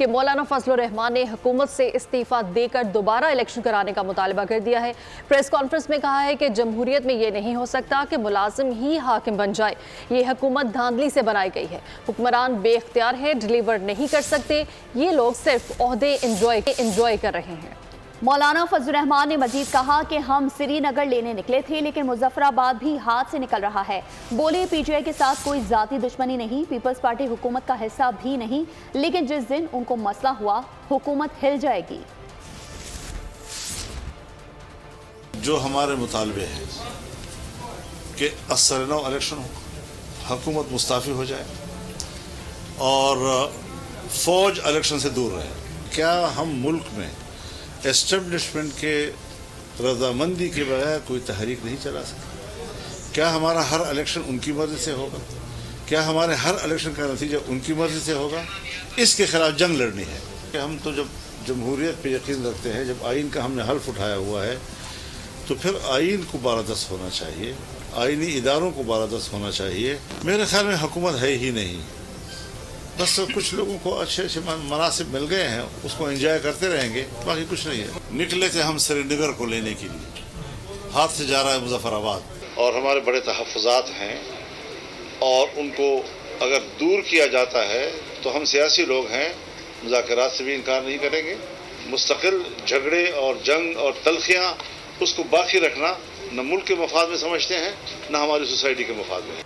कि मौलाना फजलुर रहमान ने हुकूमत से इस्तीफा देकर दोबारा इलेक्शन कराने का मुतालबा कर दिया है। प्रेस कॉन्फ्रेंस में कहा है कि जमहूरियत में ये नहीं हो सकता कि मुलाजिम ही हाकिम बन जाए। ये हुकूमत धांधली से बनाई गई है। हुक्मरान बेख्तियार है, डिलीवर नहीं कर सकते। ये लोग सिर्फ ओहदे इंजॉय कर रहे हैं। मौलाना फजलुर रहमान ने मजीद कहा कि हम श्रीनगर लेने निकले थे, लेकिन मुजफ्फराबाद भी हाथ से निकल रहा है। बोले पीटीआई के साथ कोई जाती दुश्मनी नहीं, पीपल्स पार्टी हुकूमत का हिस्सा भी नहीं, लेकिन जिस दिन उनको मसला हुआ हुकूमत हिल जाएगी। जो हमारे मुतालबे हैं कि असरनो इलेक्शन हो, हुकूमत मुस्ताफ़ी हो जाए और फौज इलेक्शन से दूर रहे। क्या हम मुल्क में एस्टेब्लिशमेंट के रजामंदी के बगैर कोई तहरीक नहीं चला सकते? क्या हमारा हर इलेक्शन उनकी मर्ज़ी से होगा? क्या हमारे हर इलेक्शन का नतीजा उनकी मर्ज़ी से होगा? इसके खिलाफ जंग लड़नी है कि हम तो जब जमहूरियत पे यकीन रखते हैं, जब आइन का हमने हल्फ उठाया हुआ है, तो फिर आइन को बारादस्त होना चाहिए, आइनी इदारों को बारादस्त होना चाहिए। मेरे ख्याल में हुकूमत है ही नहीं, बस कुछ लोगों को अच्छे अच्छे मनासिब मिल गए हैं, उसको एंजॉय करते रहेंगे, बाकी कुछ नहीं है। निकले थे हम श्रीनगर को लेने के लिए, हाथ से जा रहा है मुजफ्फराबाद, और हमारे बड़े तहफ़्फ़ुज़ात हैं और उनको अगर दूर किया जाता है तो हम सियासी लोग हैं, मुज़ाकरात से भी इनकार नहीं करेंगे। मुस्तकिल झगड़े और जंग और तलखियाँ उसको बाकी रखना न मुल्क के मफाद में समझते हैं, न हमारी सोसाइटी के मफाद में।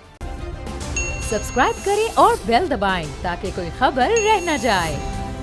सब्सक्राइब करें और बेल दबाएं ताकि कोई खबर रह न जाए।